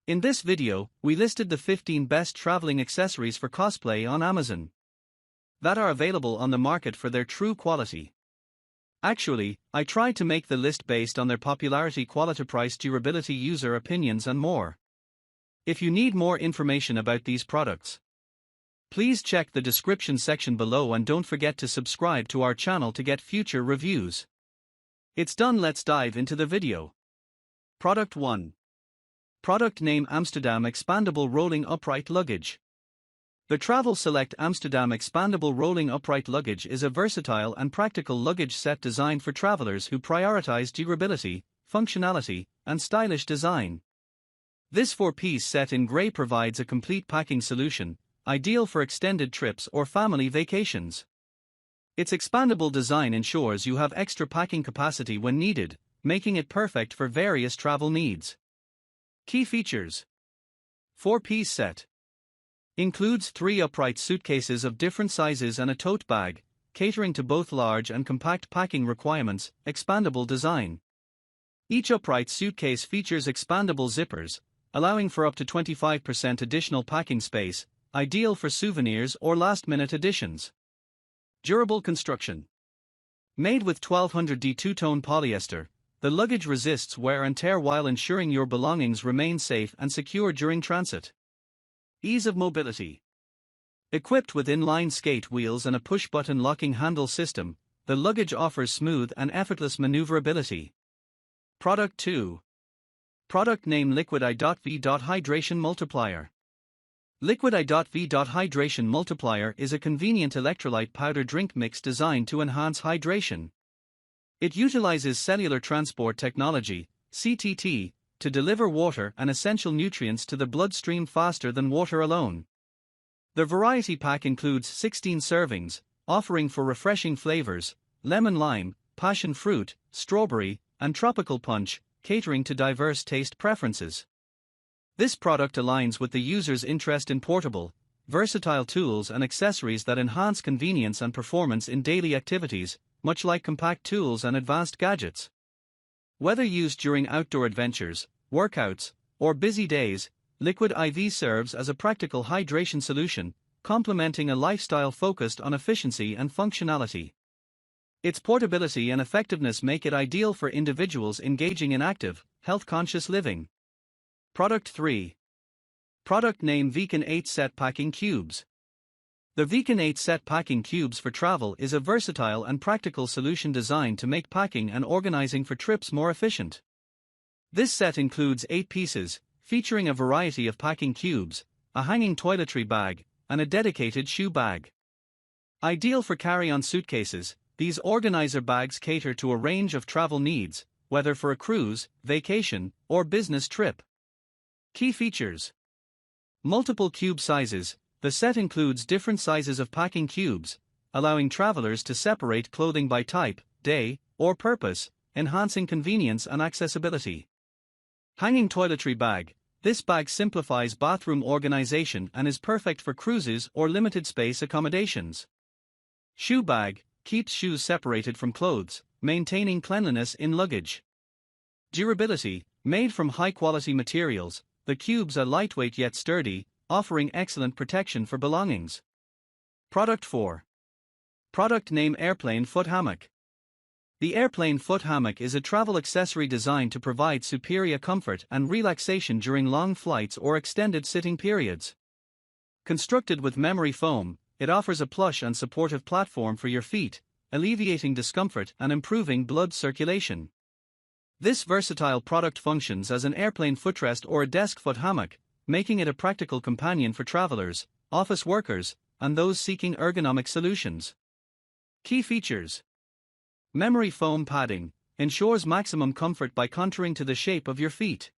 In this video, we listed the 15 best traveling accessories for cosplay on Amazon that are available on the market for their true quality. Actually, I tried to make the list based on their popularity, quality, price, durability, user opinions, and more. If you need more information about these products, please check the description section below and don't forget to subscribe to our channel to get future reviews. It's done, let's dive into the video. Product 1. Product name: Amsterdam Expandable Rolling Upright Luggage. The Travel Select Amsterdam Expandable Rolling Upright Luggage is a versatile and practical luggage set designed for travelers who prioritize durability, functionality, and stylish design. This 4-piece set in grey provides a complete packing solution, ideal for extended trips or family vacations. Its expandable design ensures you have extra packing capacity when needed, making it perfect for various travel needs. Key features: 4-piece set. Includes 3 upright suitcases of different sizes and a tote bag, catering to both large and compact packing requirements. Expandable design. Each upright suitcase features expandable zippers, allowing for up to 25% additional packing space, ideal for souvenirs or last-minute additions. Durable construction. Made with 1200D two-tone polyester, the luggage resists wear and tear while ensuring your belongings remain safe and secure during transit. Ease of mobility. Equipped with inline skate wheels and a push-button locking handle system, the luggage offers smooth and effortless maneuverability. Product 2. Product name: Liquid I.V. Hydration Multiplier. Liquid I.V. Hydration Multiplier is a convenient electrolyte powder drink mix designed to enhance hydration. It utilizes cellular transport technology, CTT, to deliver water and essential nutrients to the bloodstream faster than water alone. The variety pack includes 16 servings, offering for refreshing flavors: lemon lime, passion fruit, strawberry, and tropical punch, catering to diverse taste preferences. This product aligns with the user's interest in portable, versatile tools and accessories that enhance convenience and performance in daily activities, much like compact tools and advanced gadgets. Whether used during outdoor adventures, workouts, or busy days, Liquid IV serves as a practical hydration solution, complementing a lifestyle focused on efficiency and functionality. Its portability and effectiveness make it ideal for individuals engaging in active, health-conscious living. Product 3. Product name: Vegan 8 Set Packing Cubes. The Vegan 8 Set Packing Cubes for travel is a versatile and practical solution designed to make packing and organizing for trips more efficient. This set includes 8 pieces, featuring a variety of packing cubes, a hanging toiletry bag, and a dedicated shoe bag. Ideal for carry-on suitcases, these organizer bags cater to a range of travel needs, whether for a cruise, vacation, or business trip. Key features: multiple cube sizes. The set includes different sizes of packing cubes, allowing travelers to separate clothing by type, day, or purpose, enhancing convenience and accessibility. Hanging toiletry bag. This bag simplifies bathroom organization and is perfect for cruises or limited space accommodations. Shoe bag. Keeps shoes separated from clothes, maintaining cleanliness in luggage. Durability. Made from high-quality materials, the cubes are lightweight yet sturdy, offering excellent protection for belongings. Product 4. Product name: Airplane Foot Hammock. The Airplane Foot Hammock is a travel accessory designed to provide superior comfort and relaxation during long flights or extended sitting periods. Constructed with memory foam, it offers a plush and supportive platform for your feet, alleviating discomfort and improving blood circulation. This versatile product functions as an airplane footrest or a desk foot hammock, making it a practical companion for travelers, office workers, and those seeking ergonomic solutions. Key features: memory foam padding, ensures maximum comfort by contouring to the shape of your feet.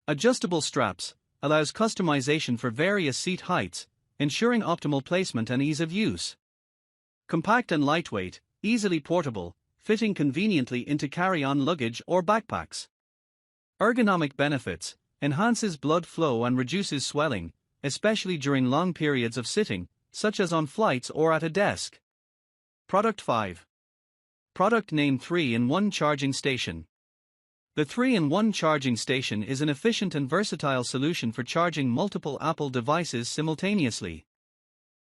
Adjustable straps, allows customization for various seat heights, ensuring optimal placement and ease of use. Compact and lightweight, easily portable, fitting conveniently into carry-on luggage or backpacks. Ergonomic benefits: enhances blood flow and reduces swelling, especially during long periods of sitting, such as on flights or at a desk. Product 5. Product name: 3-in-1 Charging Station. The 3-in-1 charging station is an efficient and versatile solution for charging multiple Apple devices simultaneously.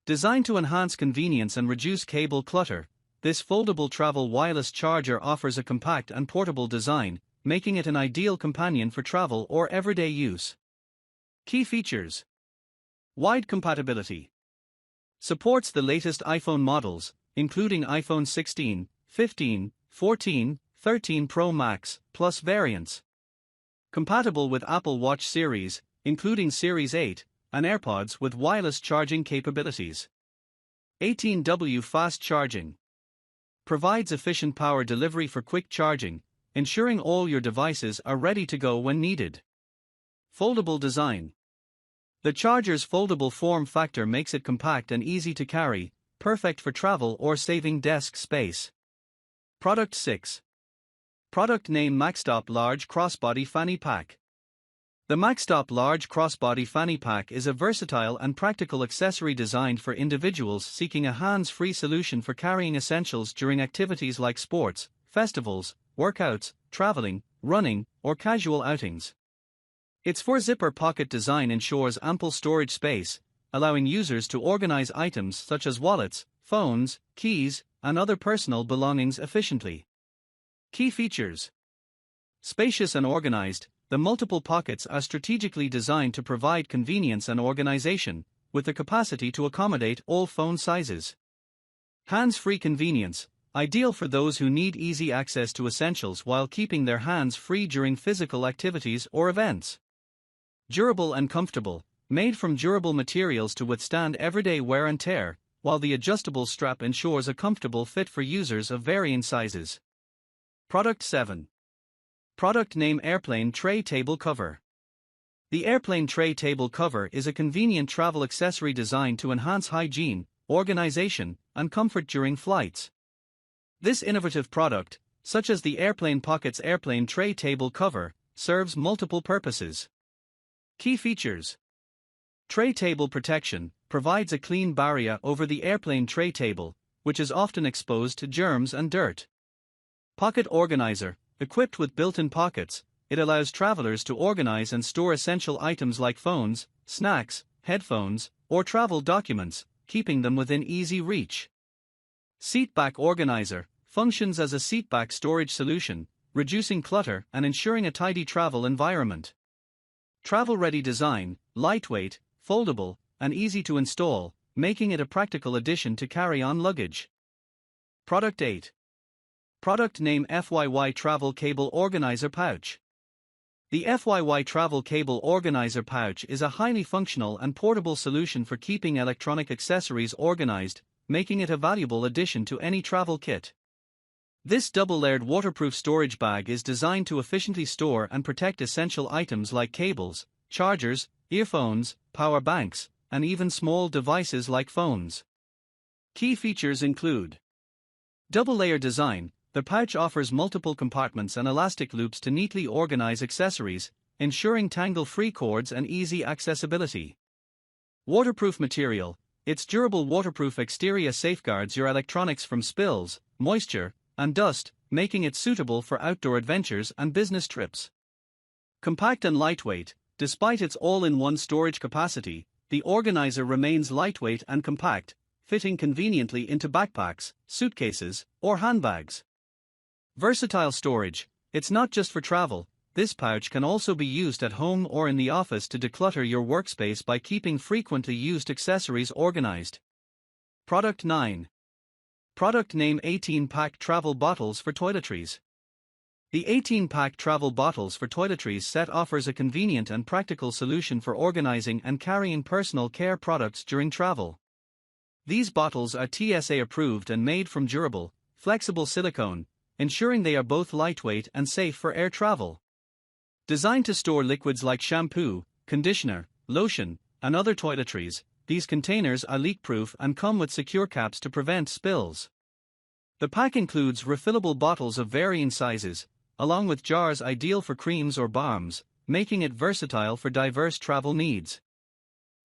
Designed to enhance convenience and reduce cable clutter, this foldable travel wireless charger offers a compact and portable design, making it an ideal companion for travel or everyday use. Key features: wide compatibility. Supports the latest iPhone models, including iPhone 16, 15, 14, 13 Pro Max, Plus variants. Compatible with Apple Watch series, including Series 8, and AirPods with wireless charging capabilities. 18W fast charging. Provides efficient power delivery for quick charging, ensuring all your devices are ready to go when needed. Foldable design. The charger's foldable form factor makes it compact and easy to carry, perfect for travel or saving desk space. Product 6. Product name: MaxStop Large Crossbody Fanny Pack. The MaxStop Large Crossbody Fanny Pack is a versatile and practical accessory designed for individuals seeking a hands-free solution for carrying essentials during activities like sports, festivals, workouts, traveling, running, or casual outings. Its 4-zipper pocket design ensures ample storage space, allowing users to organize items such as wallets, phones, keys, and other personal belongings efficiently. Key features: spacious and organized. The multiple pockets are strategically designed to provide convenience and organization, with the capacity to accommodate all phone sizes. Hands-free convenience, ideal for those who need easy access to essentials while keeping their hands free during physical activities or events. Durable and comfortable, made from durable materials to withstand everyday wear and tear, while the adjustable strap ensures a comfortable fit for users of varying sizes. Product 7. Product name: Airplane Tray Table Cover. The Airplane Tray Table Cover is a convenient travel accessory designed to enhance hygiene, organization, and comfort during flights. This innovative product, such as the Airplane Pockets Airplane Tray Table Cover, serves multiple purposes. Key features: tray table protection, provides a clean barrier over the airplane tray table, which is often exposed to germs and dirt. Pocket organizer. Equipped with built-in pockets, it allows travelers to organize and store essential items like phones, snacks, headphones, or travel documents, keeping them within easy reach. Seat back organizer. Functions as a seat back storage solution, reducing clutter and ensuring a tidy travel environment. Travel-ready design, lightweight, foldable, and easy to install, making it a practical addition to carry-on luggage. Product 8. Product name: FYY Travel Cable Organizer Pouch. The FYY Travel Cable Organizer Pouch is a highly functional and portable solution for keeping electronic accessories organized, making it a valuable addition to any travel kit. This double-layered waterproof storage bag is designed to efficiently store and protect essential items like cables, chargers, earphones, power banks, and even small devices like phones. Key features include: double-layer design. The pouch offers multiple compartments and elastic loops to neatly organize accessories, ensuring tangle-free cords and easy accessibility. Waterproof material. Its durable waterproof exterior safeguards your electronics from spills, moisture, and dust, making it suitable for outdoor adventures and business trips. Compact and lightweight. Despite its all-in-one storage capacity, the organizer remains lightweight and compact, fitting conveniently into backpacks, suitcases, or handbags. Versatile storage. It's not just for travel. This pouch can also be used at home or in the office to declutter your workspace by keeping frequently used accessories organized. Product 9. Product name: 18-pack travel bottles for toiletries. The 18-pack travel bottles for toiletries set offers a convenient and practical solution for organizing and carrying personal care products during travel. These bottles are TSA approved and made from durable, flexible silicone, ensuring they are both lightweight and safe for air travel. Designed to store liquids like shampoo, conditioner, lotion, and other toiletries, these containers are leak-proof and come with secure caps to prevent spills. The pack includes refillable bottles of varying sizes, along with jars ideal for creams or balms, making it versatile for diverse travel needs.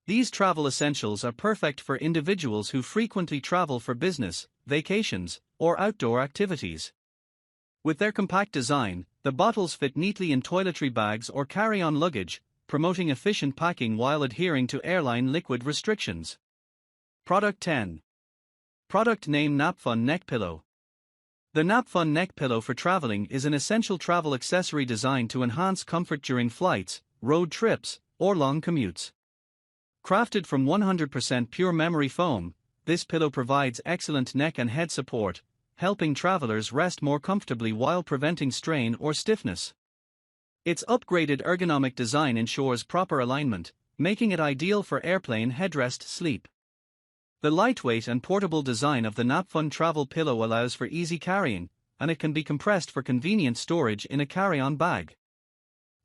These travel essentials are perfect for individuals who frequently travel for business, vacations, or outdoor activities. With their compact design, the bottles fit neatly in toiletry bags or carry-on luggage, promoting efficient packing while adhering to airline liquid restrictions. Product 10. Product name Napfun Neck Pillow. The Napfun Neck Pillow for traveling is an essential travel accessory designed to enhance comfort during flights, road trips, or long commutes. Crafted from 100% pure memory foam, this pillow provides excellent neck and head support, helping travelers rest more comfortably while preventing strain or stiffness. Its upgraded ergonomic design ensures proper alignment, making it ideal for airplane headrest sleep. The lightweight and portable design of the Napfun travel pillow allows for easy carrying, and it can be compressed for convenient storage in a carry-on bag.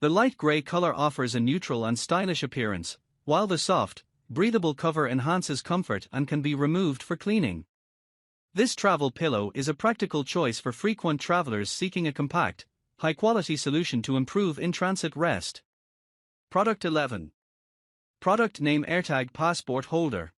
The light gray color offers a neutral and stylish appearance, while the soft, breathable cover enhances comfort and can be removed for cleaning. This travel pillow is a practical choice for frequent travelers seeking a compact, high-quality solution to improve in-transit rest. Product 11. Product name AirTag Passport Holder.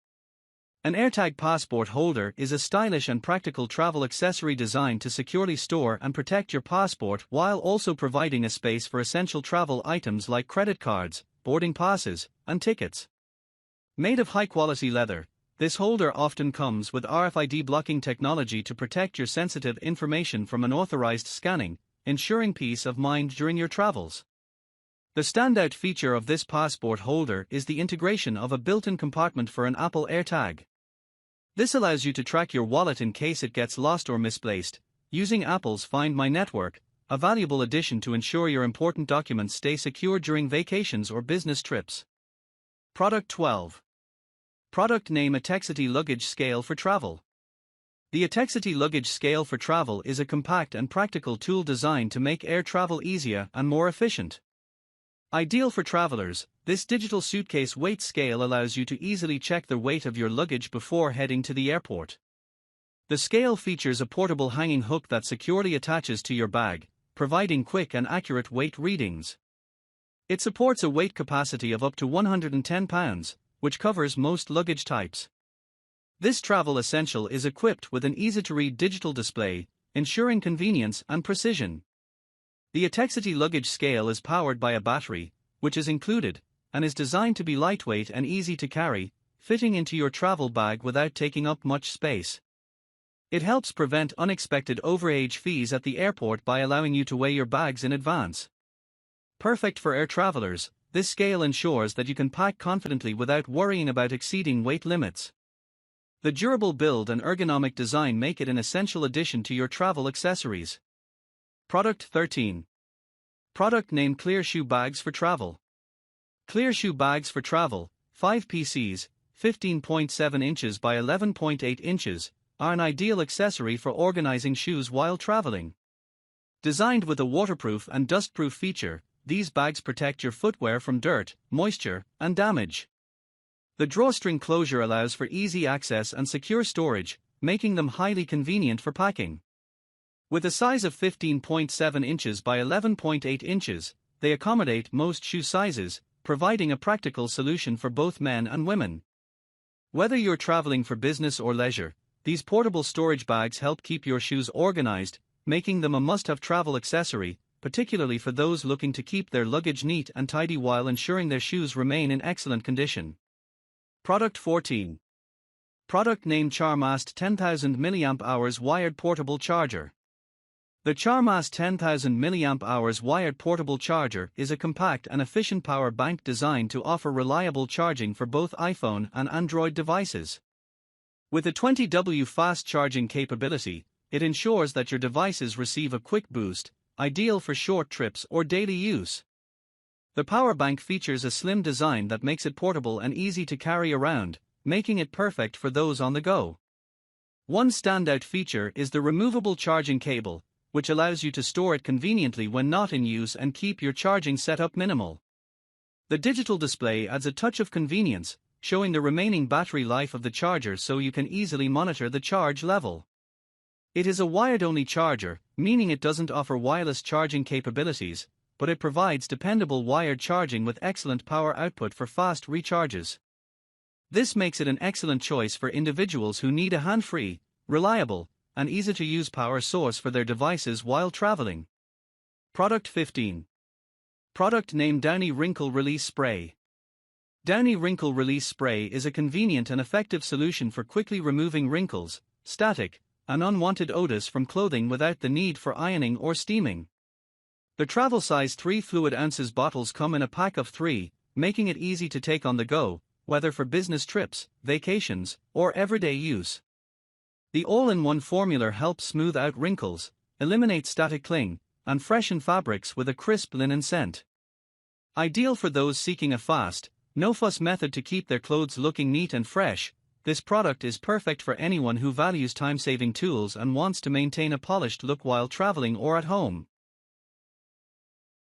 An AirTag passport holder is a stylish and practical travel accessory designed to securely store and protect your passport while also providing a space for essential travel items like credit cards, boarding passes, and tickets. Made of high-quality leather, this holder often comes with RFID blocking technology to protect your sensitive information from unauthorized scanning, ensuring peace of mind during your travels. The standout feature of this passport holder is the integration of a built-in compartment for an Apple AirTag. This allows you to track your wallet in case it gets lost or misplaced, using Apple's Find My network, a valuable addition to ensure your important documents stay secure during vacations or business trips. Product 12. Product name Atexity Luggage Scale for Travel. The Atexity Luggage Scale for Travel is a compact and practical tool designed to make air travel easier and more efficient. Ideal for travelers, this digital suitcase weight scale allows you to easily check the weight of your luggage before heading to the airport. The scale features a portable hanging hook that securely attaches to your bag, providing quick and accurate weight readings. It supports a weight capacity of up to 110 pounds, which covers most luggage types. This travel essential is equipped with an easy-to-read digital display, ensuring convenience and precision. The Atexity luggage scale is powered by a battery, which is included, and is designed to be lightweight and easy to carry, fitting into your travel bag without taking up much space. It helps prevent unexpected overage fees at the airport by allowing you to weigh your bags in advance. Perfect for air travelers, this scale ensures that you can pack confidently without worrying about exceeding weight limits. The durable build and ergonomic design make it an essential addition to your travel accessories. Product 13. Product name Clear Shoe Bags for Travel. Clear Shoe Bags for Travel, 5 PCs, 15.7 inches by 11.8 inches, are an ideal accessory for organizing shoes while traveling. Designed with a waterproof and dustproof feature, these bags protect your footwear from dirt, moisture, and damage. The drawstring closure allows for easy access and secure storage, making them highly convenient for packing. With a size of 15.7 inches by 11.8 inches, they accommodate most shoe sizes, providing a practical solution for both men and women. Whether you're traveling for business or leisure, these portable storage bags help keep your shoes organized, making them a must-have travel accessory, particularly for those looking to keep their luggage neat and tidy while ensuring their shoes remain in excellent condition. Product 14. Product name Charmast 10,000 mAh Wired Portable Charger. The Charmast 10,000 mAh wired portable charger is a compact and efficient power bank designed to offer reliable charging for both iPhone and Android devices. With a 20W fast charging capability, it ensures that your devices receive a quick boost, ideal for short trips or daily use. The power bank features a slim design that makes it portable and easy to carry around, making it perfect for those on the go. One standout feature is the removable charging cable, which allows you to store it conveniently when not in use and keep your charging setup minimal. The digital display adds a touch of convenience, showing the remaining battery life of the charger so you can easily monitor the charge level. It is a wired-only charger, meaning it doesn't offer wireless charging capabilities, but it provides dependable wired charging with excellent power output for fast recharges. This makes it an excellent choice for individuals who need a hand-free, reliable, and easy-to-use power source for their devices while traveling. Product 15. Product name Downy Wrinkle Release Spray. Downy Wrinkle Release Spray is a convenient and effective solution for quickly removing wrinkles, static, and unwanted odors from clothing without the need for ironing or steaming. The travel size 3 fluid ounces bottles come in a pack of 3, making it easy to take on the go, whether for business trips, vacations, or everyday use. The all-in-one formula helps smooth out wrinkles, eliminate static cling, and freshen fabrics with a crisp linen scent. Ideal for those seeking a fast, no-fuss method to keep their clothes looking neat and fresh, this product is perfect for anyone who values time-saving tools and wants to maintain a polished look while traveling or at home.